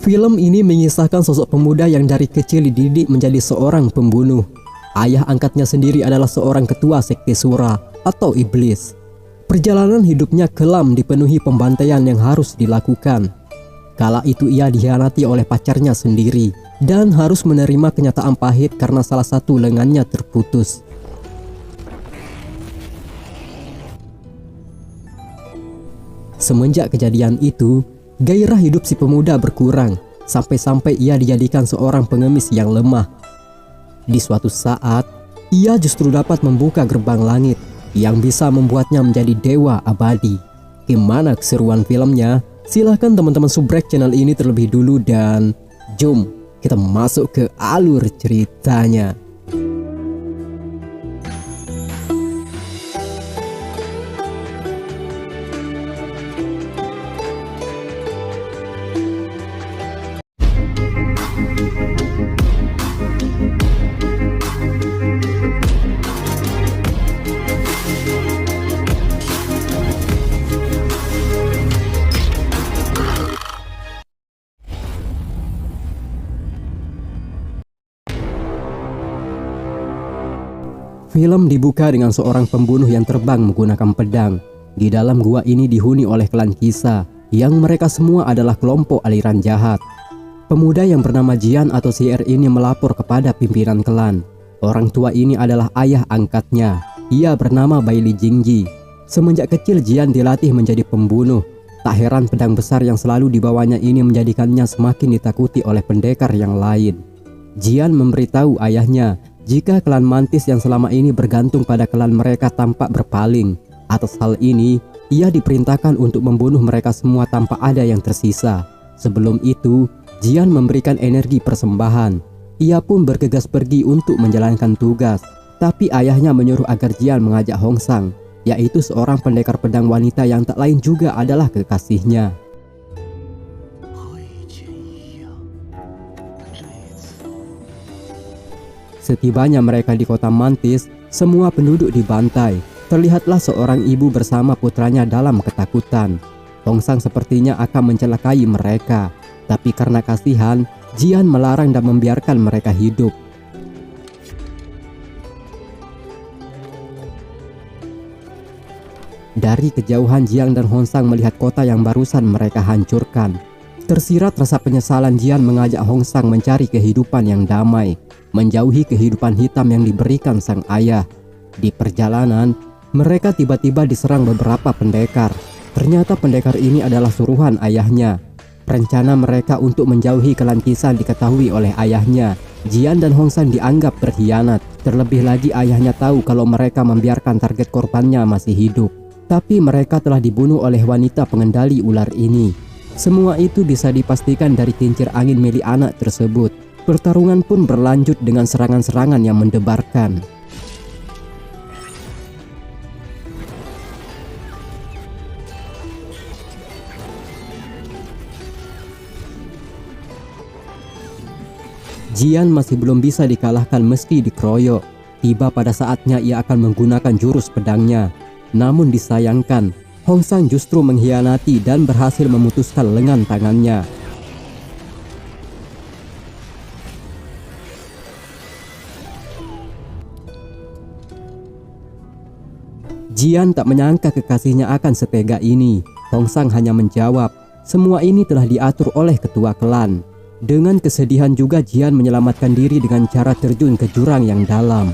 Film ini mengisahkan sosok pemuda yang dari kecil dididik menjadi seorang pembunuh. Ayah angkatnya sendiri adalah seorang ketua sekte Sura atau iblis. Perjalanan hidupnya kelam dipenuhi pembantaian yang harus dilakukan. Kala itu ia dikhianati oleh pacarnya sendiri dan harus menerima kenyataan pahit karena salah satu lengannya terputus. Semenjak kejadian itu, gairah hidup si pemuda berkurang, sampai-sampai ia dijadikan seorang pengemis yang lemah. Di suatu saat, ia justru dapat membuka gerbang langit yang bisa membuatnya menjadi dewa abadi. Gimana keseruan filmnya? Silahkan teman-teman subrek channel ini terlebih dulu dan jom kita masuk ke alur ceritanya. Film dibuka dengan seorang pembunuh yang terbang menggunakan pedang. Di dalam gua ini dihuni oleh klan Kisa, yang mereka semua adalah kelompok aliran jahat. Pemuda yang bernama Jian atau CR ini melapor kepada pimpinan klan. Orang tua ini adalah ayah angkatnya. Ia bernama Baili Jingji. Semenjak kecil Jian dilatih menjadi pembunuh. Tak heran pedang besar yang selalu dibawanya ini menjadikannya semakin ditakuti oleh pendekar yang lain. Jian memberitahu ayahnya jika klan Mantis yang selama ini bergantung pada klan mereka tampak berpaling. Atas hal ini, ia diperintahkan untuk membunuh mereka semua tanpa ada yang tersisa. Sebelum itu, Jian memberikan energi persembahan. Ia pun bergegas pergi untuk menjalankan tugas. Tapi ayahnya menyuruh agar Jian mengajak Hong Sang, yaitu seorang pendekar pedang wanita yang tak lain juga adalah kekasihnya. Setibanya mereka di kota Mantis, semua penduduk dibantai. Terlihatlah seorang ibu bersama putranya dalam ketakutan. Hong Sang sepertinya akan mencelakai mereka, tapi karena kasihan, Jian melarang dan membiarkan mereka hidup. Dari kejauhan Jian dan Hong Sang melihat kota yang barusan mereka hancurkan. Tersirat rasa penyesalan, Jian mengajak Hong Sang mencari kehidupan yang damai, menjauhi kehidupan hitam yang diberikan sang ayah. Di perjalanan, mereka tiba-tiba diserang beberapa pendekar. Ternyata pendekar ini adalah suruhan ayahnya. Rencana mereka untuk menjauhi klan Kisa diketahui oleh ayahnya. Jian dan Hong Sang dianggap berkhianat. Terlebih lagi ayahnya tahu kalau mereka membiarkan target korbannya masih hidup. Tapi mereka telah dibunuh oleh wanita pengendali ular ini. Semua itu bisa dipastikan dari kincir angin milik anak tersebut. Pertarungan pun berlanjut dengan serangan-serangan yang mendebarkan. Jian masih belum bisa dikalahkan meski dikeroyok. Tiba pada saatnya ia akan menggunakan jurus pedangnya. Namun disayangkan, Hong Sang justru mengkhianati dan berhasil memutuskan lengan tangannya. Jian tak menyangka kekasihnya akan setega ini. Hong Sang hanya menjawab, semua ini telah diatur oleh ketua klan. Dengan kesedihan juga Jian menyelamatkan diri dengan cara terjun ke jurang yang dalam.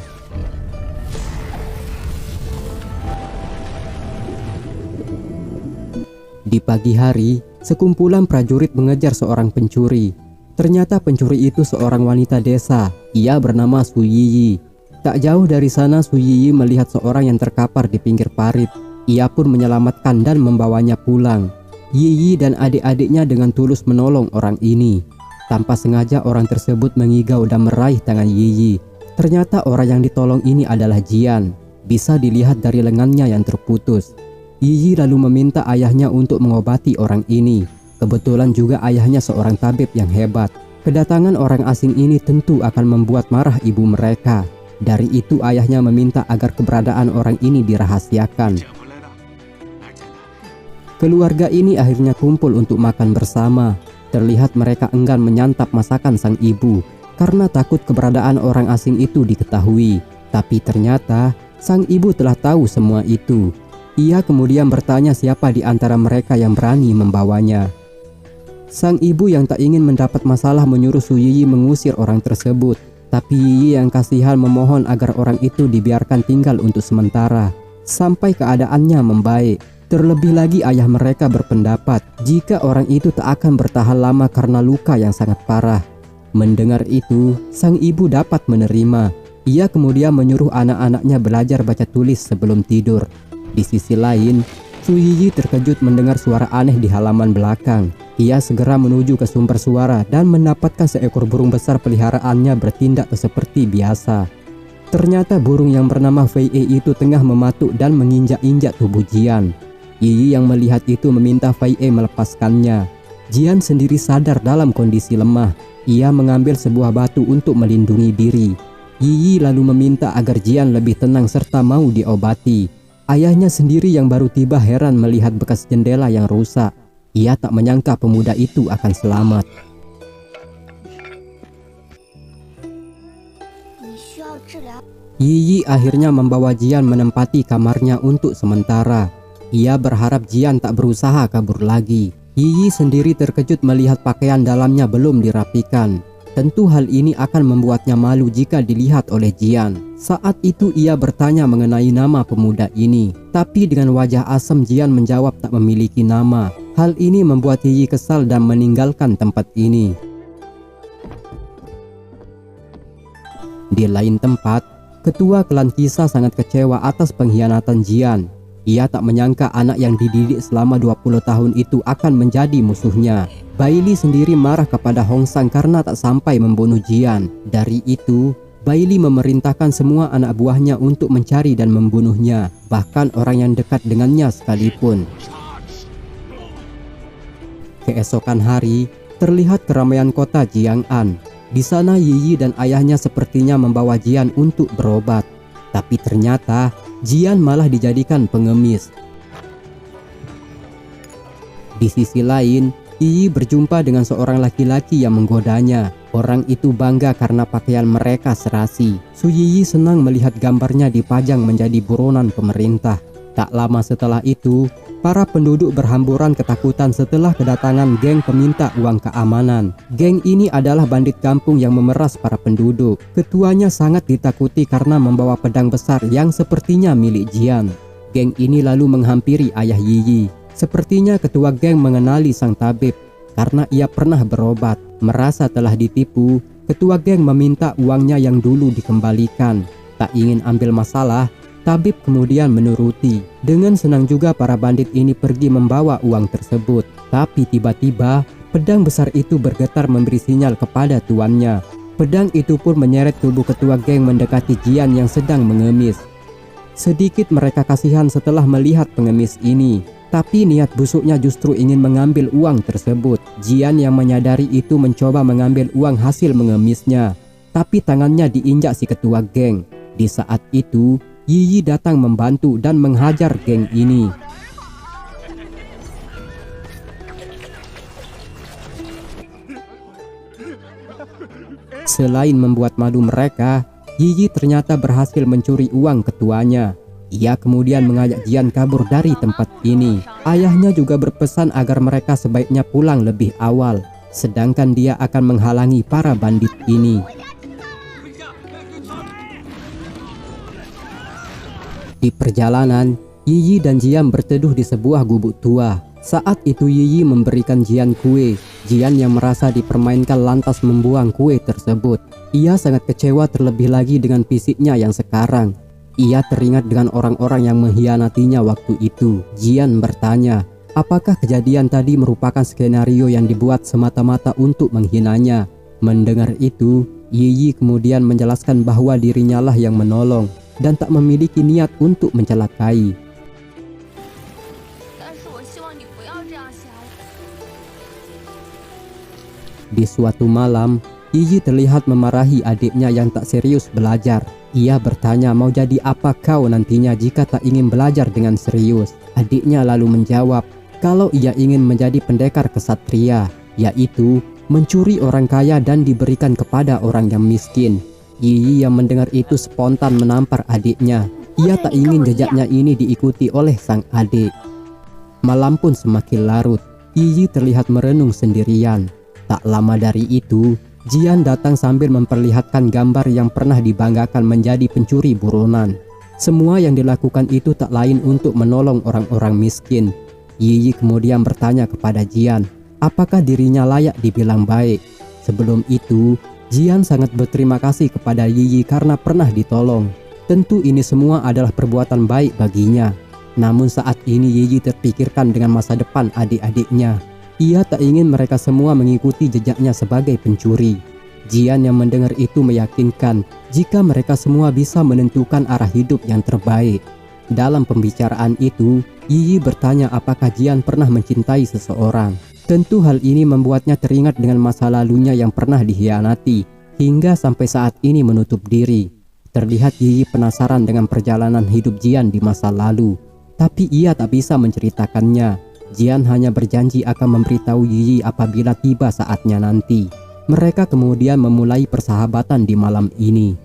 Di pagi hari, sekumpulan prajurit mengejar seorang pencuri. Ternyata pencuri itu seorang wanita desa. Ia bernama Su Yiyi. Tak jauh dari sana Su Yiyi melihat seorang yang terkapar di pinggir parit. Ia pun menyelamatkan dan membawanya pulang. Yiyi dan adik-adiknya dengan tulus menolong orang ini. Tanpa sengaja orang tersebut mengigau dan meraih tangan Yiyi. Ternyata orang yang ditolong ini adalah Jian. Bisa dilihat dari lengannya yang terputus. Yiyi lalu meminta ayahnya untuk mengobati orang ini. Kebetulan juga ayahnya seorang tabib yang hebat. Kedatangan orang asing ini tentu akan membuat marah ibu mereka. Dari itu ayahnya meminta agar keberadaan orang ini dirahasiakan. Keluarga ini akhirnya kumpul untuk makan bersama. Terlihat mereka enggan menyantap masakan sang ibu karena takut keberadaan orang asing itu diketahui. Tapi ternyata sang ibu telah tahu semua itu. Ia kemudian bertanya siapa di antara mereka yang berani membawanya. Sang ibu yang tak ingin mendapat masalah menyuruh Su Yiyi mengusir orang tersebut. Tapi Yiyi yang kasihan memohon agar orang itu dibiarkan tinggal untuk sementara sampai keadaannya membaik. Terlebih lagi ayah mereka berpendapat jika orang itu tak akan bertahan lama karena luka yang sangat parah. Mendengar itu, sang ibu dapat menerima. Ia kemudian menyuruh anak-anaknya belajar baca tulis sebelum tidur. Di sisi lain, Su Yiyi terkejut mendengar suara aneh di halaman belakang. Ia segera menuju ke sumber suara dan mendapatkan seekor burung besar peliharaannya bertindak seperti biasa. Ternyata burung yang bernama Fei E itu tengah mematuk dan menginjak-injak tubuh Jian. Yiyi yang melihat itu meminta Fei E melepaskannya. Jian sendiri sadar dalam kondisi lemah. Ia mengambil sebuah batu untuk melindungi diri. Yiyi lalu meminta agar Jian lebih tenang serta mau diobati. Ayahnya sendiri yang baru tiba heran melihat bekas jendela yang rusak. Ia tak menyangka pemuda itu akan selamat. Yiyi akhirnya membawa Jian menempati kamarnya untuk sementara. Ia berharap Jian tak berusaha kabur lagi. Yiyi sendiri terkejut melihat pakaian dalamnya belum dirapikan. Tentu hal ini akan membuatnya malu jika dilihat oleh Jian. Saat itu ia bertanya mengenai nama pemuda ini. Tapi dengan wajah asam Jian menjawab tak memiliki nama. Hal ini membuat Yiyi kesal dan meninggalkan tempat ini. Di lain tempat, ketua klan Kisa sangat kecewa atas pengkhianatan Jian. Ia tak menyangka anak yang dididik selama 20 tahun itu akan menjadi musuhnya. Bailey sendiri marah kepada Hong Sang karena tak sampai membunuh Jian. Dari itu, Bailey memerintahkan semua anak buahnya untuk mencari dan membunuhnya, bahkan orang yang dekat dengannya sekalipun. Keesokan hari, terlihat keramaian kota Jiang'an. Di sana Yiyi dan ayahnya sepertinya membawa Jian untuk berobat. Tapi ternyata Jian malah dijadikan pengemis. Di sisi lain, Yiyi berjumpa dengan seorang laki-laki yang menggodanya. Orang itu bangga karena pakaian mereka serasi. Su Yiyi senang melihat gambarnya dipajang menjadi buronan pemerintah. Tak lama setelah itu, para penduduk berhamburan ketakutan setelah kedatangan geng peminta uang keamanan. Geng ini adalah bandit kampung yang memeras para penduduk. Ketuanya sangat ditakuti karena membawa pedang besar yang sepertinya milik Jian. Geng ini lalu menghampiri ayah Yiyi. Sepertinya ketua geng mengenali sang tabib karena ia pernah berobat. Merasa telah ditipu, ketua geng meminta uangnya yang dulu dikembalikan. Tak ingin ambil masalah, tabib kemudian menuruti. Dengan senang juga para bandit ini pergi membawa uang tersebut. Tapi tiba-tiba pedang besar itu bergetar memberi sinyal kepada tuannya. Pedang itu pun menyeret tubuh ketua geng mendekati Jian yang sedang mengemis. Sedikit mereka kasihan setelah melihat pengemis ini. Tapi niat busuknya justru ingin mengambil uang tersebut. Jian yang menyadari itu mencoba mengambil uang hasil mengemisnya. Tapi tangannya diinjak si ketua geng. Di saat itu, Yiyi datang membantu dan menghajar geng ini. Selain membuat malu mereka, Yiyi ternyata berhasil mencuri uang ketuanya. Ia kemudian mengajak Jian kabur dari tempat ini. Ayahnya juga berpesan agar mereka sebaiknya pulang lebih awal, sedangkan dia akan menghalangi para bandit ini. Di perjalanan, Yiyi dan Jian berteduh di sebuah gubuk tua. Saat itu Yiyi memberikan Jian kue. Jian yang merasa dipermainkan lantas membuang kue tersebut. Ia sangat kecewa terlebih lagi dengan fisiknya yang sekarang. Ia teringat dengan orang-orang yang mengkhianatinya waktu itu. Jian bertanya, apakah kejadian tadi merupakan skenario yang dibuat semata-mata untuk menghinanya? Mendengar itu, Yiyi kemudian menjelaskan bahwa dirinya lah yang menolong dan tak memiliki niat untuk mencelakai. Di suatu malam, Yiyi terlihat memarahi adiknya yang tak serius belajar. Ia bertanya mau jadi apa kau nantinya jika tak ingin belajar dengan serius. Adiknya lalu menjawab kalau ia ingin menjadi pendekar kesatria. yaitu mencuri orang kaya dan diberikan kepada orang yang miskin. Yiyi yang mendengar itu spontan menampar adiknya. Ia tak ingin jejaknya ini diikuti oleh sang adik. Malam pun semakin larut. Yiyi terlihat merenung sendirian. Tak lama dari itu, Jian datang sambil memperlihatkan gambar yang pernah dibanggakan menjadi pencuri buronan. Semua yang dilakukan itu tak lain untuk menolong orang-orang miskin. Yiyi kemudian bertanya kepada Jian, apakah dirinya layak dibilang baik. Sebelum itu, Jian sangat berterima kasih kepada Yiyi karena pernah ditolong. Tentu ini semua adalah perbuatan baik baginya. Namun saat ini Yiyi terpikirkan dengan masa depan adik-adiknya. Ia tak ingin mereka semua mengikuti jejaknya sebagai pencuri. Jian yang mendengar itu meyakinkan jika mereka semua bisa menentukan arah hidup yang terbaik. Dalam pembicaraan itu, Yiyi bertanya apakah Jian pernah mencintai seseorang. Tentu hal ini membuatnya teringat dengan masa lalunya yang pernah dikhianati, hingga sampai saat ini menutup diri. Terlihat Yiyi penasaran dengan perjalanan hidup Jian di masa lalu, tapi ia tak bisa menceritakannya. Jian hanya berjanji akan memberitahu Yiyi apabila tiba saatnya nanti. Mereka kemudian memulai persahabatan di malam ini.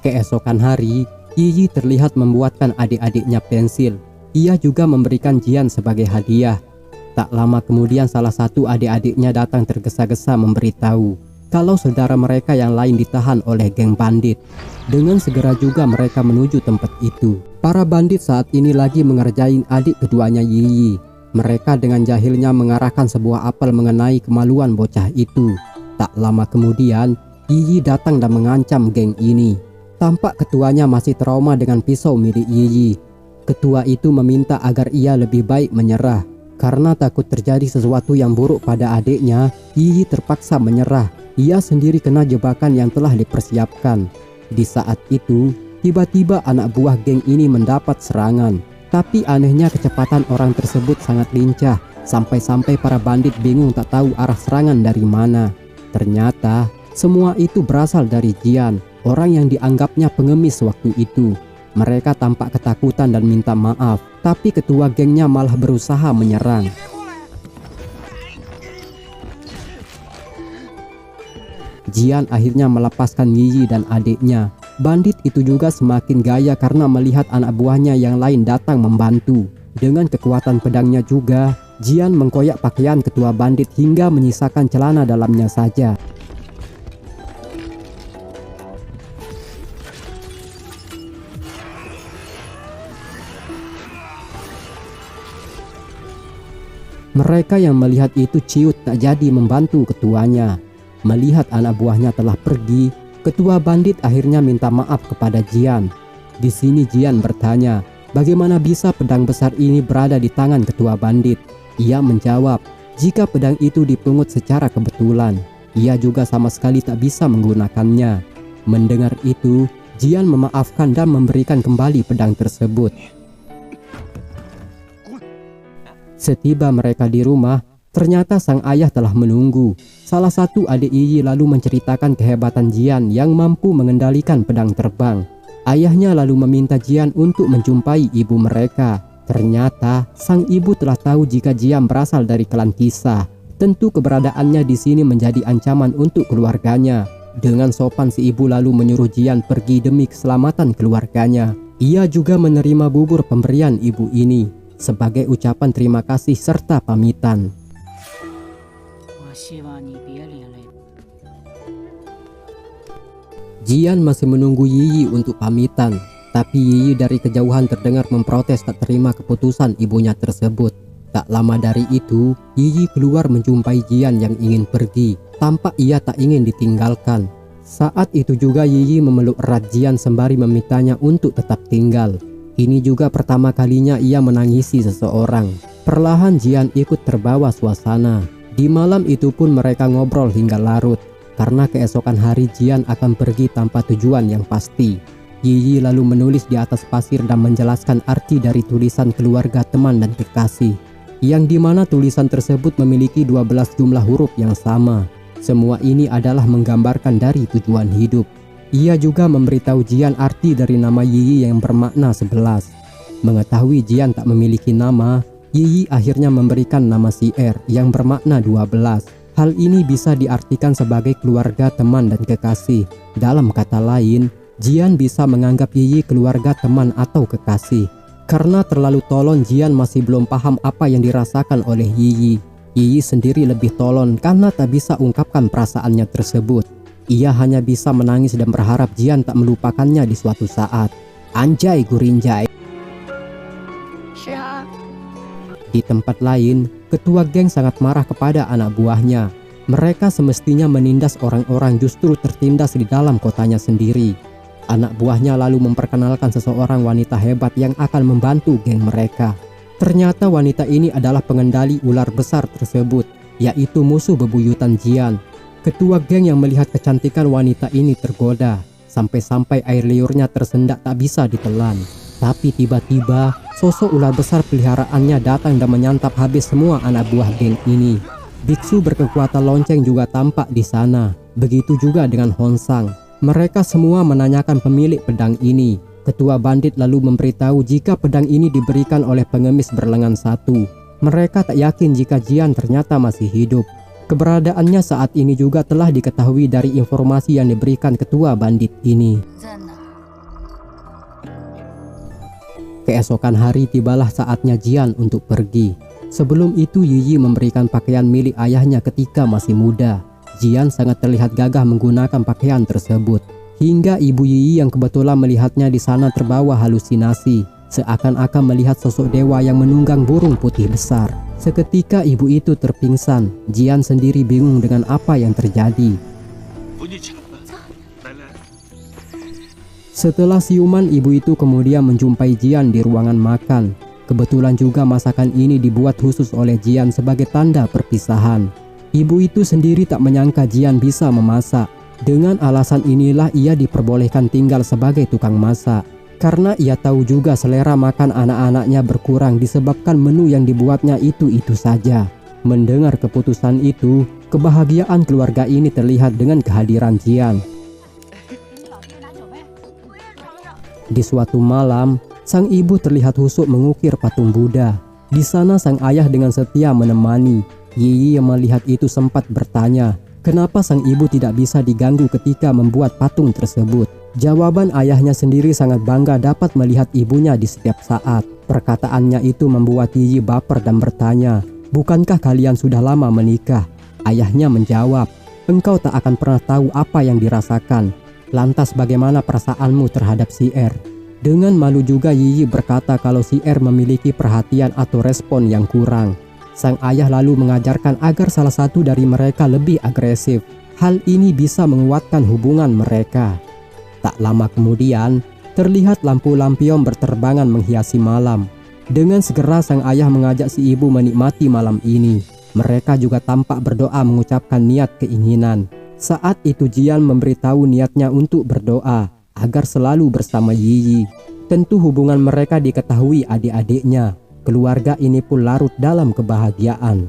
Keesokan hari, Yiyi terlihat membuatkan adik-adiknya pensil. Ia juga memberikan Jian sebagai hadiah. Tak lama kemudian salah satu adik-adiknya datang tergesa-gesa memberitahu kalau saudara mereka yang lain ditahan oleh geng bandit. Dengan segera juga mereka menuju tempat itu. Para bandit saat ini lagi mengerjain adik keduanya Yiyi. Mereka dengan jahilnya mengarahkan sebuah apel mengenai kemaluan bocah itu. Tak lama kemudian, Yiyi datang dan mengancam geng ini. Tampak ketuanya masih trauma dengan pisau milik Yiyi. Ketua itu meminta agar ia lebih baik menyerah. Karena takut terjadi sesuatu yang buruk pada adiknya, Yiyi terpaksa menyerah. Ia sendiri kena jebakan yang telah dipersiapkan. Di saat itu, tiba-tiba anak buah geng ini mendapat serangan. Tapi anehnya kecepatan orang tersebut sangat lincah, sampai-sampai para bandit bingung tak tahu arah serangan dari mana. Ternyata, semua itu berasal dari Jian, orang yang dianggapnya pengemis waktu itu. Mereka tampak ketakutan dan minta maaf, tapi ketua gengnya malah berusaha menyerang. Jian akhirnya melepaskan Yiyi dan adiknya. Bandit itu juga semakin gaya karena melihat anak buahnya yang lain datang membantu. Dengan kekuatan pedangnya juga, Jian mengkoyak pakaian ketua bandit hingga menyisakan celana dalamnya saja. Mereka yang melihat itu ciut tak jadi membantu ketuanya. Melihat anak buahnya telah pergi, ketua bandit akhirnya minta maaf kepada Jian. Di sini Jian bertanya, bagaimana bisa pedang besar ini berada di tangan ketua bandit? Ia menjawab, jika pedang itu dipungut secara kebetulan, ia juga sama sekali tak bisa menggunakannya. Mendengar itu, Jian memaafkan dan memberikan kembali pedang tersebut. Setiba mereka di rumah, ternyata sang ayah telah menunggu. Salah satu adik Yiyi lalu menceritakan kehebatan Jian yang mampu mengendalikan pedang terbang. Ayahnya lalu meminta Jian untuk menjumpai ibu mereka. Ternyata sang ibu telah tahu jika Jian berasal dari klan Kisah. Tentu keberadaannya di sini menjadi ancaman untuk keluarganya. Dengan sopan si ibu lalu menyuruh Jian pergi demi keselamatan keluarganya. Ia juga menerima bubur pemberian ibu ini sebagai ucapan terima kasih serta pamitan. Jian masih menunggu Yiyi untuk pamitan, tapi Yiyi dari kejauhan terdengar memprotes tak terima keputusan ibunya tersebut. Tak lama dari itu, Yiyi keluar menjumpai Jian yang ingin pergi. Tampak ia tak ingin ditinggalkan. Saat itu juga Yiyi memeluk erat Jian sembari memintanya untuk tetap tinggal. Ini juga pertama kalinya ia menangisi seseorang. Perlahan Jian ikut terbawa suasana. Di malam itu pun mereka ngobrol hingga larut. Karena keesokan hari Jian akan pergi tanpa tujuan yang pasti. Yiyi lalu menulis di atas pasir dan menjelaskan arti dari tulisan keluarga, teman, dan kekasih. Yang dimana tulisan tersebut memiliki 12 jumlah huruf yang sama. Semua ini adalah menggambarkan dari tujuan hidup. Ia juga memberitahu Jian arti dari nama Yiyi yang bermakna 11. Mengetahui Jian tak memiliki nama, Yiyi akhirnya memberikan nama CR yang bermakna 12. Hal ini bisa diartikan sebagai keluarga, teman, dan kekasih. Dalam kata lain, Jian bisa menganggap Yiyi keluarga, teman, atau kekasih. Karena terlalu tolon, Jian masih belum paham apa yang dirasakan oleh Yiyi. Yiyi sendiri lebih tolon karena tak bisa ungkapkan perasaannya tersebut. Ia hanya bisa menangis dan berharap Jian tak melupakannya di suatu saat. Anjay gurinjay. Di tempat lain, ketua geng sangat marah kepada anak buahnya. Mereka semestinya menindas orang-orang, justru tertindas di dalam kotanya sendiri. Anak buahnya lalu memperkenalkan seseorang wanita hebat yang akan membantu geng mereka. Ternyata wanita ini adalah pengendali ular besar tersebut, yaitu musuh bebuyutan Jian. Ketua geng yang melihat kecantikan wanita ini tergoda, sampai-sampai air liurnya tersendak tak bisa ditelan. Tapi tiba-tiba, sosok ular besar peliharaannya datang dan menyantap habis semua anak buah geng ini. Biksu berkekuatan lonceng juga tampak di sana. Begitu juga dengan Honsang. Mereka semua menanyakan pemilik pedang ini. Ketua bandit lalu memberitahu jika pedang ini diberikan oleh pengemis berlengan satu. Mereka tak yakin jika Jian ternyata masih hidup. Keberadaannya saat ini juga telah diketahui dari informasi yang diberikan ketua bandit ini. Keesokan hari tibalah saatnya Jian untuk pergi. Sebelum itu Yiyi memberikan pakaian milik ayahnya ketika masih muda. Jian sangat terlihat gagah menggunakan pakaian tersebut. Hingga ibu Yiyi yang kebetulan melihatnya di sana terbawa halusinasi. Seakan-akan melihat sosok dewa yang menunggang burung putih besar. Seketika ibu itu terpingsan. Jian sendiri bingung dengan apa yang terjadi. Setelah siuman, ibu itu kemudian menjumpai Jian di ruangan makan. Kebetulan juga masakan ini dibuat khusus oleh Jian sebagai tanda perpisahan. Ibu itu sendiri tak menyangka Jian bisa memasak. Dengan alasan inilah ia diperbolehkan tinggal sebagai tukang masak. Karena ia tahu juga selera makan anak-anaknya berkurang disebabkan menu yang dibuatnya itu-itu saja. Mendengar keputusan itu, kebahagiaan keluarga ini terlihat dengan kehadiran Jian. Di suatu malam, sang ibu terlihat husuk mengukir patung Buddha. Di sana sang ayah dengan setia menemani. Yiyi yang melihat itu sempat bertanya, kenapa sang ibu tidak bisa diganggu ketika membuat patung tersebut. Jawaban ayahnya sendiri sangat bangga dapat melihat ibunya di setiap saat. Perkataannya itu membuat Yiyi baper dan bertanya, bukankah kalian sudah lama menikah? Ayahnya menjawab, engkau tak akan pernah tahu apa yang dirasakan. Lantas bagaimana perasaanmu terhadap CR? Dengan malu juga Yiyi berkata kalau CR memiliki perhatian atau respon yang kurang. Sang ayah lalu mengajarkan agar salah satu dari mereka lebih agresif. Hal ini bisa menguatkan hubungan mereka. Tak lama kemudian, terlihat lampu lampion berterbangan menghiasi malam. Dengan segera sang ayah mengajak si ibu menikmati malam ini. Mereka juga tampak berdoa mengucapkan niat keinginan. Saat itu Jian memberitahu niatnya untuk berdoa agar selalu bersama Yiyi. Tentu hubungan mereka diketahui adik-adiknya. Keluarga ini pun larut dalam kebahagiaan.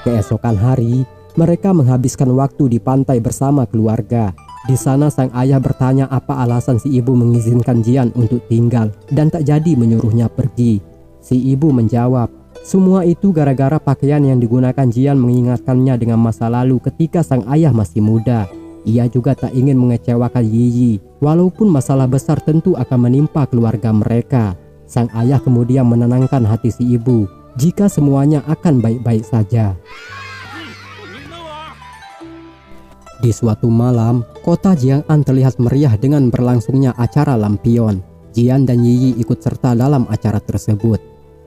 Keesokan hari, mereka menghabiskan waktu di pantai bersama keluarga. Di sana sang ayah bertanya apa alasan si ibu mengizinkan Jian untuk tinggal dan tak jadi menyuruhnya pergi. Si ibu menjawab, semua itu gara-gara pakaian yang digunakan Jian mengingatkannya dengan masa lalu ketika sang ayah masih muda. Ia juga tak ingin mengecewakan Yiyi, walaupun masalah besar tentu akan menimpa keluarga mereka. Sang ayah kemudian menenangkan hati si ibu, jika semuanya akan baik-baik saja. Di suatu malam, kota Jiang'an terlihat meriah dengan berlangsungnya acara lampion. Jian dan Yiyi ikut serta dalam acara tersebut.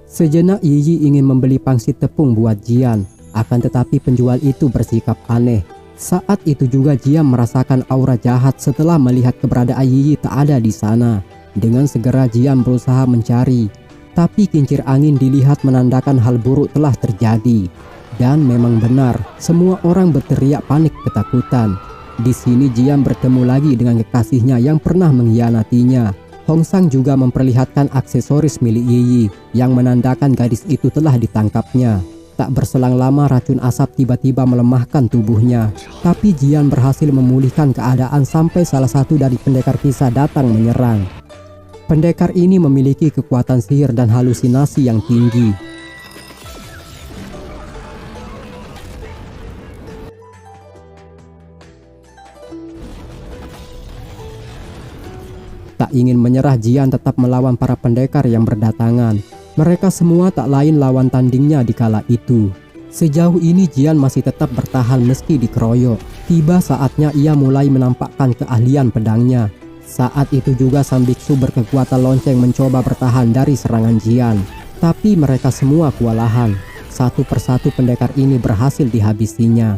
Sejenak Yiyi ingin membeli pangsit tepung buat Jian, akan tetapi penjual itu bersikap aneh. Saat itu juga Jian merasakan aura jahat setelah melihat keberadaan Yiyi tak ada di sana. Dengan segera Jian berusaha mencari, tapi kincir angin dilihat menandakan hal buruk telah terjadi. Dan memang benar, semua orang berteriak panik ketakutan. Di sini Jian bertemu lagi dengan kekasihnya yang pernah mengkhianatinya. Honsang juga memperlihatkan aksesoris milik Yiyi yang menandakan gadis itu telah ditangkapnya. Tak berselang lama racun asap tiba-tiba melemahkan tubuhnya. Tapi Jian berhasil memulihkan keadaan sampai salah satu dari pendekar kisah datang menyerang. Pendekar ini memiliki kekuatan sihir dan halusinasi yang tinggi. Tak ingin menyerah, Jian tetap melawan para pendekar yang berdatangan. Mereka semua tak lain lawan tandingnya di kala itu. Sejauh ini Jian masih tetap bertahan meski dikeroyok. Tiba saatnya ia mulai menampakkan keahlian pedangnya. Saat itu juga sang biksu berkekuatan lonceng mencoba bertahan dari serangan Jian. Tapi mereka semua kewalahan. Satu persatu pendekar ini berhasil dihabisinya.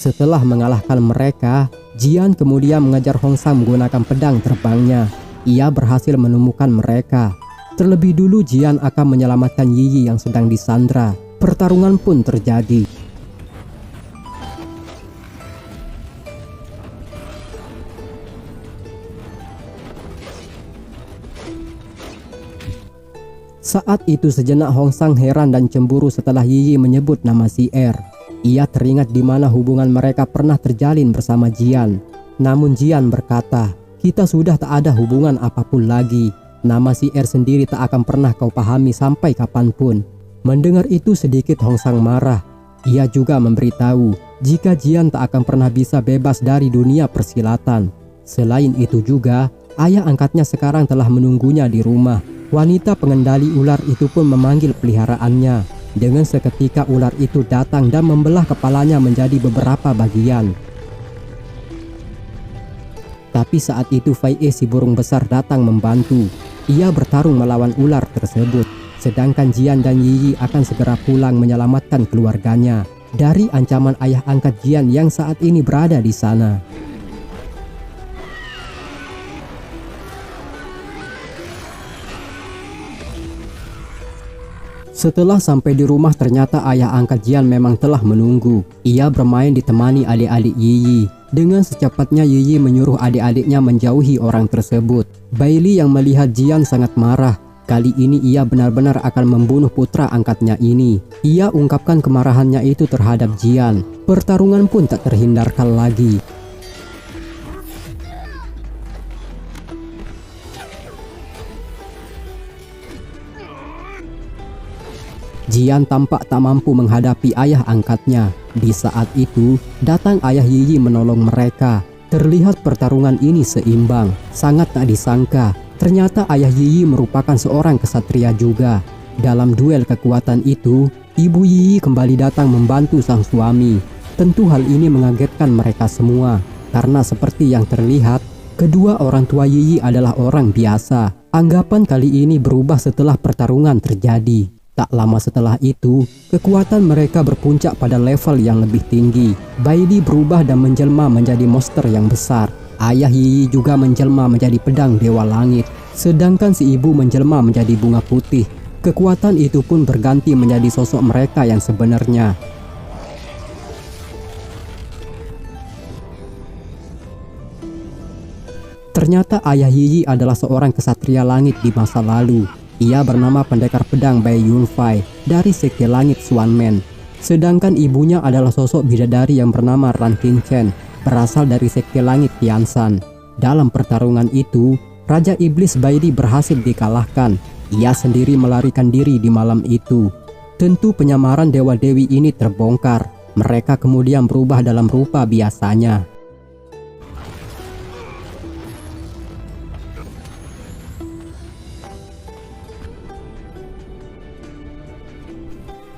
Setelah mengalahkan mereka, Jian kemudian mengejar Hong Sang menggunakan pedang terbangnya. Ia berhasil menemukan mereka. Terlebih dulu Jian akan menyelamatkan Yi Yi yang sedang disandra. Pertarungan pun terjadi. Saat itu sejenak Hong Sang heran dan cemburu setelah Yi Yi menyebut nama si Er. Ia teringat di mana hubungan mereka pernah terjalin bersama Jian. Namun Jian berkata, "Kita sudah tak ada hubungan apapun lagi. Nama si Er sendiri tak akan pernah kau pahami sampai kapanpun." Mendengar itu sedikit Hong Sang marah. Ia juga memberitahu jika Jian tak akan pernah bisa bebas dari dunia persilatan. Selain itu juga, ayah angkatnya sekarang telah menunggunya di rumah. Wanita pengendali ular itu pun memanggil peliharaannya. Dengan seketika ular itu datang dan membelah kepalanya menjadi beberapa bagian. Tapi saat itu Fei E si burung besar datang membantu. Ia bertarung melawan ular tersebut. Sedangkan Jian dan Yi Yi akan segera pulang menyelamatkan keluarganya dari ancaman ayah angkat Jian yang saat ini berada di sana. Setelah sampai di rumah, ternyata ayah angkat Jian memang telah menunggu. Ia bermain ditemani adik-adik Yi Yi. Dengan secepatnya Yi Yi menyuruh adik-adiknya menjauhi orang tersebut. Bailey yang melihat Jian sangat marah. Kali ini ia benar-benar akan membunuh putra angkatnya ini. Ia ungkapkan kemarahannya itu terhadap Jian. Pertarungan pun tak terhindarkan lagi. Jian tampak tak mampu menghadapi ayah angkatnya. Di saat itu, datang ayah Yi Yi menolong mereka. Terlihat pertarungan ini seimbang. Sangat tak disangka, ternyata ayah Yi Yi merupakan seorang kesatria juga. Dalam duel kekuatan itu, ibu Yi Yi kembali datang membantu sang suami. Tentu hal ini mengagetkan mereka semua. Karena seperti yang terlihat, kedua orang tua Yi Yi adalah orang biasa. Anggapan kali ini berubah setelah pertarungan terjadi. Tak lama setelah itu, kekuatan mereka berpuncak pada level yang lebih tinggi. Bailey berubah dan menjelma menjadi monster yang besar. Ayah Yi Yi juga menjelma menjadi pedang Dewa Langit. Sedangkan si ibu menjelma menjadi bunga putih. Kekuatan itu pun berganti menjadi sosok mereka yang sebenarnya. Ternyata ayah Yi Yi adalah seorang kesatria langit di masa lalu. Ia bernama pendekar pedang Bai Yunfei dari sekte langit Xuanmen. Sedangkan ibunya adalah sosok bidadari yang bernama Ran Qingchen, berasal dari sekte langit Tianshan. Dalam pertarungan itu, Raja Iblis Bailey berhasil dikalahkan. Ia sendiri melarikan diri di malam itu. Tentu penyamaran dewa-dewi ini terbongkar. Mereka kemudian berubah dalam rupa biasanya.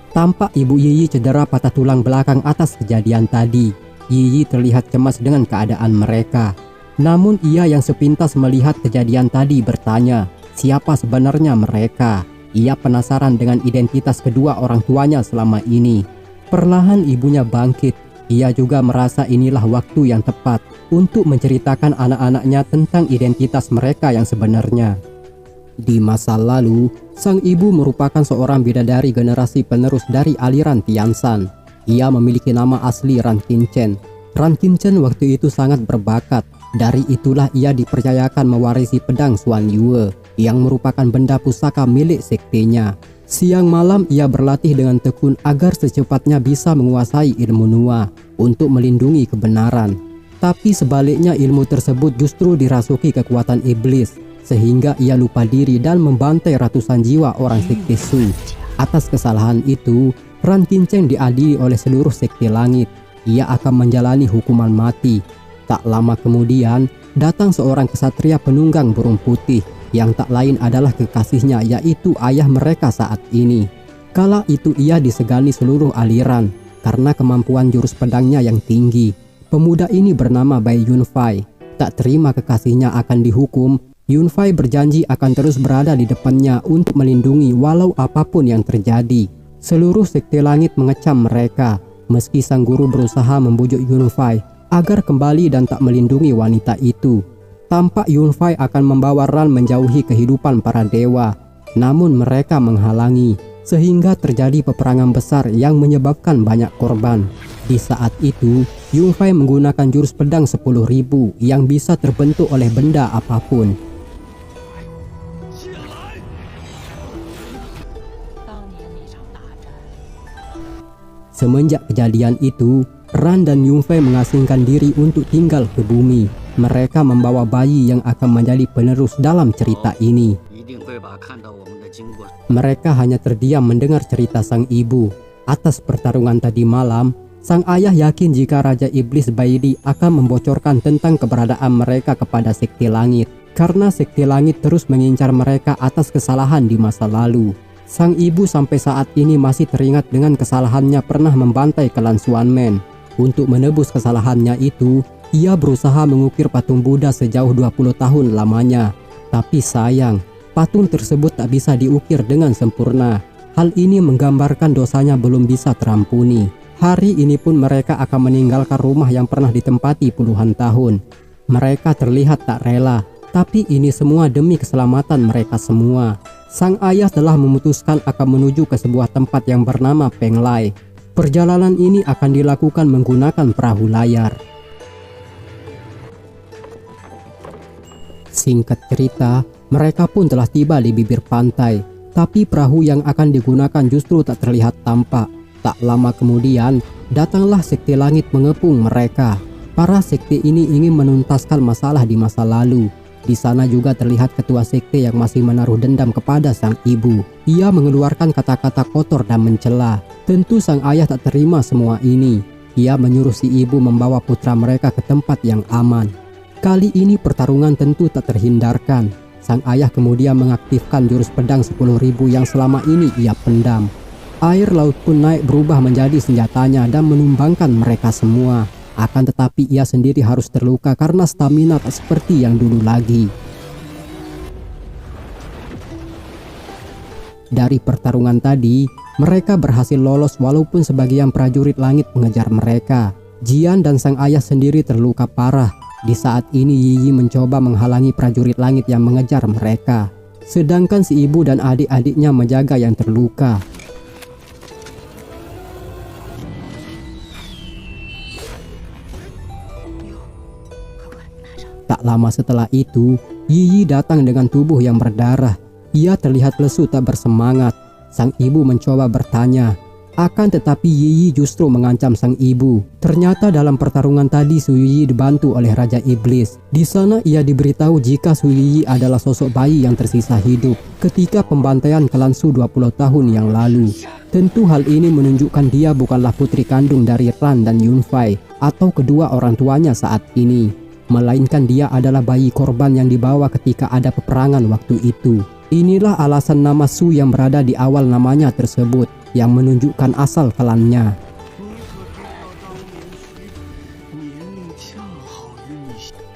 Tampak ibu Yi Yi cedera patah tulang belakang atas kejadian tadi. Yi Yi terlihat cemas dengan keadaan mereka. Namun ia yang sepintas melihat kejadian tadi bertanya, siapa sebenarnya mereka? Ia penasaran dengan identitas kedua orang tuanya selama ini. Perlahan ibunya bangkit. Ia juga merasa inilah waktu yang tepat untuk menceritakan anak-anaknya tentang identitas mereka yang sebenarnya. Di masa lalu, sang ibu merupakan seorang bidadari generasi penerus dari aliran Tianshan. Ia memiliki nama asli Ran Qingchen. Ran Qingchen waktu itu sangat berbakat. Dari itulah ia dipercayakan mewarisi pedang Xuan Yue. yang merupakan benda pusaka milik sektenya. Siang malam ia berlatih dengan tekun agar secepatnya bisa menguasai ilmu Nuwa untuk melindungi kebenaran. Tapi sebaliknya ilmu tersebut justru dirasuki kekuatan iblis, sehingga ia lupa diri dan membantai ratusan jiwa orang sekte Su. Atas kesalahan itu, Ran Kinceng diadili oleh seluruh sekte langit. Ia akan menjalani hukuman mati. Tak lama kemudian, datang seorang kesatria penunggang burung putih yang tak lain adalah kekasihnya, yaitu ayah mereka saat ini. Kala itu ia disegani seluruh aliran karena kemampuan jurus pedangnya yang tinggi. Pemuda ini bernama Bai Yunfei. Tak terima kekasihnya akan dihukum, Yunfei berjanji akan terus berada di depannya untuk melindungi walau apapun yang terjadi. Seluruh sekte langit mengecam mereka, meski sang guru berusaha membujuk Yunfei agar kembali dan tak melindungi wanita itu. Tampak Yunfei akan membawa Ran menjauhi kehidupan para dewa, namun mereka menghalangi, sehingga terjadi peperangan besar yang menyebabkan banyak korban. Di saat itu, Yunfei menggunakan jurus pedang 10.000 yang bisa terbentuk oleh benda apapun. Semenjak kejadian itu, Ran dan Yunfei mengasingkan diri untuk tinggal ke bumi. Mereka membawa bayi yang akan menjadi penerus dalam cerita ini. Mereka hanya terdiam mendengar cerita sang ibu. Atas pertarungan tadi malam, sang ayah yakin jika Raja Iblis Baidi akan membocorkan tentang keberadaan mereka kepada sekte langit, karena sekte langit terus mengincar mereka atas kesalahan di masa lalu. Sang ibu sampai saat ini masih teringat dengan kesalahannya pernah membantai klan Xuanmen. Untuk menebus kesalahannya itu, ia berusaha mengukir patung Buddha sejauh 20 tahun lamanya. Tapi sayang, patung tersebut tak bisa diukir dengan sempurna. Hal ini menggambarkan dosanya belum bisa terampuni. Hari ini pun mereka akan meninggalkan rumah yang pernah ditempati puluhan tahun. Mereka terlihat tak rela, tapi ini semua demi keselamatan mereka semua. Sang ayah telah memutuskan akan menuju ke sebuah tempat yang bernama Penglai. Perjalanan ini akan dilakukan menggunakan perahu layar. Singkat cerita, mereka pun telah tiba di bibir pantai, tapi perahu yang akan digunakan justru tak terlihat tampak. Tak lama kemudian, datanglah sekte langit mengepung mereka. Para sekte ini ingin menuntaskan masalah di masa lalu. Di sana juga terlihat ketua sekte yang masih menaruh dendam kepada sang ibu. Ia mengeluarkan kata-kata kotor dan mencela. Tentu sang ayah tak terima semua ini. Ia menyuruh si ibu membawa putra mereka ke tempat yang aman. Kali ini pertarungan tentu tak terhindarkan. Sang ayah kemudian mengaktifkan jurus pedang 10.000 yang selama ini ia pendam. Air laut pun naik berubah menjadi senjatanya dan menumbangkan mereka semua. Akan tetapi ia sendiri harus terluka karena stamina tak seperti yang dulu lagi. Dari pertarungan tadi, mereka berhasil lolos walaupun sebagian prajurit langit mengejar mereka. Jian dan sang ayah sendiri terluka parah. Di saat ini Yiyi mencoba menghalangi prajurit langit yang mengejar mereka. Sedangkan si ibu dan adik-adiknya menjaga yang terluka. Tak lama setelah itu, Yiyi datang dengan tubuh yang berdarah. Ia terlihat lesu tak bersemangat. Sang ibu mencoba bertanya, akan tetapi Yiyi justru mengancam sang ibu. Ternyata dalam pertarungan tadi Su Yiyi dibantu oleh Raja Iblis. Di sana ia diberitahu jika Su Yiyi adalah sosok bayi yang tersisa hidup ketika pembantaian klan Su 20 tahun yang lalu. Tentu hal ini menunjukkan dia bukanlah putri kandung dari Ran dan Yunfei atau kedua orang tuanya saat ini, melainkan dia adalah bayi korban yang dibawa ketika ada peperangan waktu itu. Inilah alasan nama Su yang berada di awal namanya tersebut, yang menunjukkan asal klannya.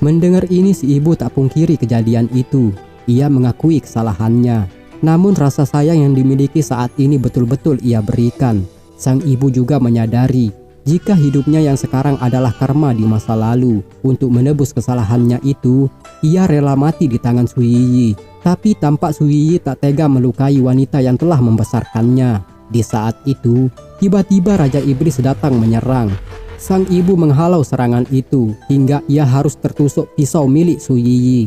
Mendengar ini si ibu tak pungkiri kejadian itu. Ia mengakui kesalahannya. Namun rasa sayang yang dimiliki saat ini betul-betul ia berikan. Sang ibu juga menyadari jika hidupnya yang sekarang adalah karma di masa lalu. Untuk menebus kesalahannya itu, ia rela mati di tangan Su Yiyi. Tapi tampak Su Yiyi tak tega melukai wanita yang telah membesarkannya. Di saat itu, tiba-tiba Raja Iblis datang menyerang. Sang ibu menghalau serangan itu hingga ia harus tertusuk pisau milik Su Yiyi.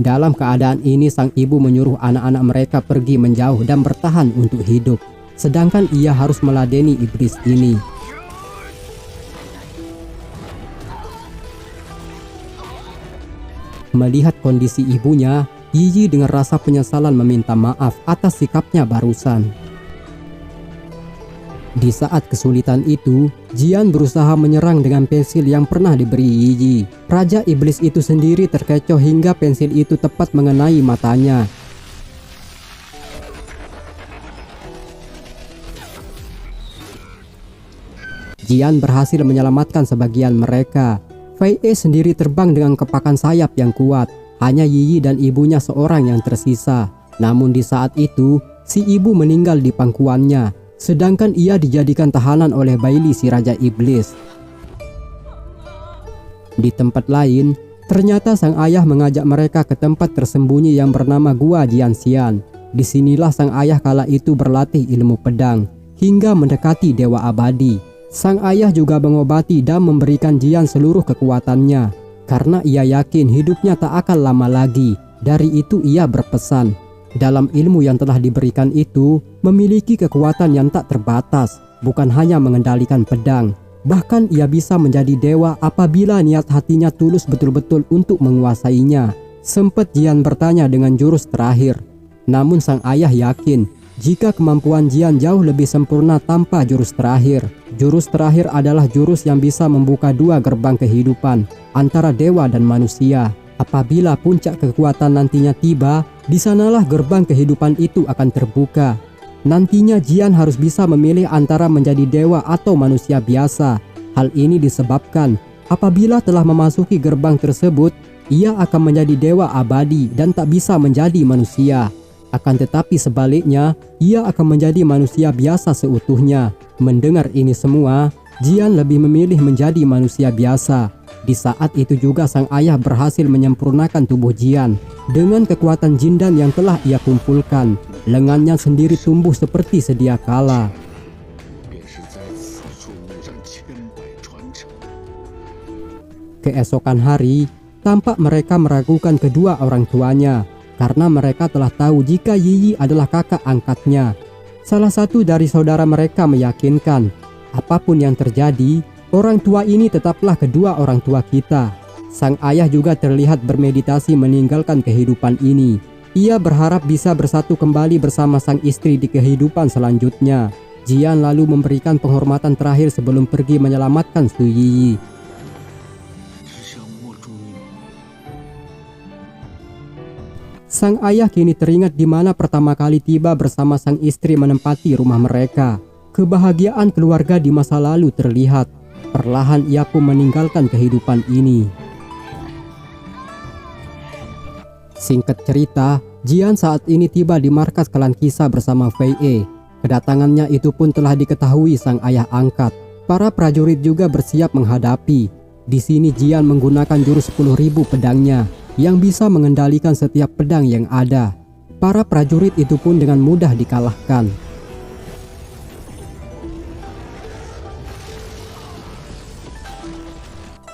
Dalam keadaan ini sang ibu menyuruh anak-anak mereka pergi menjauh dan bertahan untuk hidup. Sedangkan ia harus meladeni iblis ini. Melihat kondisi ibunya, Yi dengan rasa penyesalan meminta maaf atas sikapnya barusan. Di saat kesulitan itu, Jian berusaha menyerang dengan pensil yang pernah diberi Yi. Raja iblis itu sendiri terkecoh hingga pensil itu tepat mengenai matanya. Jian berhasil menyelamatkan sebagian mereka. Fei E sendiri terbang dengan kepakan sayap yang kuat. Hanya Yi dan ibunya seorang yang tersisa. Namun di saat itu, si ibu meninggal di pangkuannya. Sedangkan ia dijadikan tahanan oleh Baili si Raja Iblis. Di tempat lain, ternyata sang ayah mengajak mereka ke tempat tersembunyi yang bernama Gua Jianxian. Disinilah sang ayah kala itu berlatih ilmu pedang, hingga mendekati Dewa Abadi. Sang ayah juga mengobati dan memberikan Jian seluruh kekuatannya, karena ia yakin hidupnya tak akan lama lagi. Dari itu ia berpesan, dalam ilmu yang telah diberikan itu, memiliki kekuatan yang tak terbatas, bukan hanya mengendalikan pedang. Bahkan ia bisa menjadi dewa apabila niat hatinya tulus betul-betul untuk menguasainya. Sempat Jian bertanya dengan jurus terakhir. Namun sang ayah yakin, jika kemampuan Jian jauh lebih sempurna tanpa jurus terakhir. Jurus terakhir adalah jurus yang bisa membuka dua gerbang kehidupan, antara dewa dan manusia. Apabila puncak kekuatan nantinya tiba, di sanalah gerbang kehidupan itu akan terbuka. Nantinya Jian harus bisa memilih antara menjadi dewa atau manusia biasa. Hal ini disebabkan apabila telah memasuki gerbang tersebut, ia akan menjadi dewa abadi dan tak bisa menjadi manusia. Akan tetapi sebaliknya, ia akan menjadi manusia biasa seutuhnya. Mendengar ini semua, Jian lebih memilih menjadi manusia biasa. Di saat itu juga sang ayah berhasil menyempurnakan tubuh Jian. Dengan kekuatan jindan yang telah ia kumpulkan, lengannya sendiri tumbuh seperti sedia kala. Keesokan hari, tampak mereka meragukan kedua orang tuanya, karena mereka telah tahu jika Yi adalah kakak angkatnya. Salah satu dari saudara mereka meyakinkan, apapun yang terjadi, orang tua ini tetaplah kedua orang tua kita. Sang ayah juga terlihat bermeditasi meninggalkan kehidupan ini. Ia berharap bisa bersatu kembali bersama sang istri di kehidupan selanjutnya. Jian lalu memberikan penghormatan terakhir sebelum pergi menyelamatkan Su Yi. Sang ayah kini teringat di mana pertama kali tiba bersama sang istri menempati rumah mereka. Kebahagiaan keluarga di masa lalu terlihat. Perlahan ia pun meninggalkan kehidupan ini. Singkat cerita, Jian saat ini tiba di markas klan Qisa bersama Fei E. Kedatangannya itu pun telah diketahui sang ayah angkat. Para prajurit juga bersiap menghadapi. Di sini Jian menggunakan jurus 10.000 pedangnya, yang bisa mengendalikan setiap pedang yang ada. Para prajurit itu pun dengan mudah dikalahkan.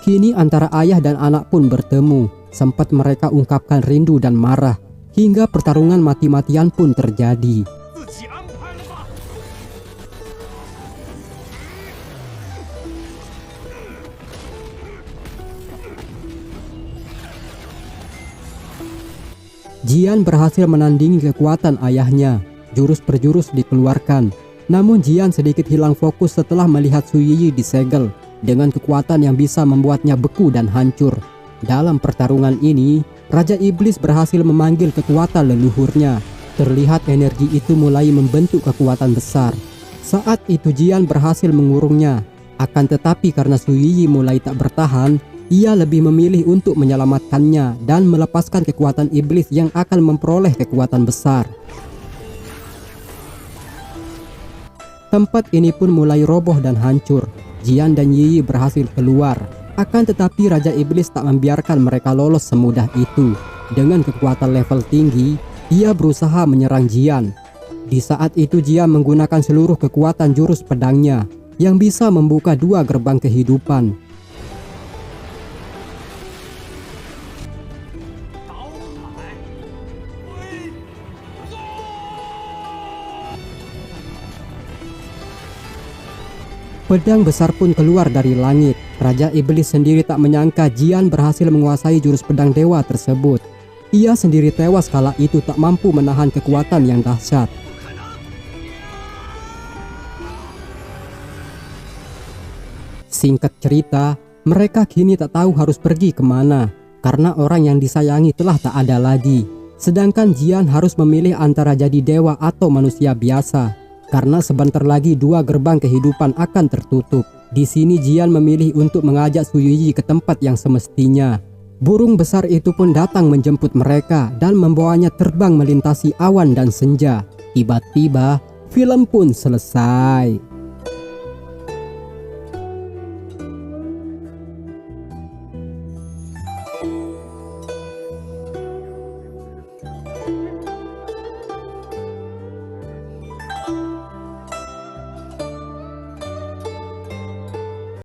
Kini antara ayah dan anak pun bertemu. Sempat mereka ungkapkan rindu dan marah, hingga pertarungan mati-matian pun terjadi. Jian berhasil menandingi kekuatan ayahnya. Jurus per jurus dikeluarkan. Namun Jian sedikit hilang fokus setelah melihat Su Yi disegel dengan kekuatan yang bisa membuatnya beku dan hancur. Dalam pertarungan ini, Raja Iblis berhasil memanggil kekuatan leluhurnya. Terlihat energi itu mulai membentuk kekuatan besar. Saat itu Jian berhasil mengurungnya. Akan tetapi karena Su Yi mulai tak bertahan, ia lebih memilih untuk menyelamatkannya dan melepaskan kekuatan iblis yang akan memperoleh kekuatan besar. Tempat ini pun mulai roboh dan hancur. Jian dan Yi berhasil keluar. Akan tetapi Raja Iblis tak membiarkan mereka lolos semudah itu. Dengan kekuatan level tinggi, ia berusaha menyerang Jian. Di saat itu Jian menggunakan seluruh kekuatan jurus pedangnya yang bisa membuka dua gerbang kehidupan. Pedang besar pun keluar dari langit. Raja Iblis sendiri tak menyangka Jian berhasil menguasai jurus pedang dewa tersebut. Ia sendiri tewas kala itu tak mampu menahan kekuatan yang dahsyat. Singkat cerita, mereka kini tak tahu harus pergi kemana, karena orang yang disayangi telah tak ada lagi. Sedangkan Jian harus memilih antara jadi dewa atau manusia biasa, karena sebentar lagi 2 gerbang kehidupan akan tertutup. Di sini Jian memilih untuk mengajak Su Yuyi ke tempat yang semestinya. Burung besar itu pun datang menjemput mereka dan membawanya terbang melintasi awan dan senja. Tiba-tiba, film pun selesai.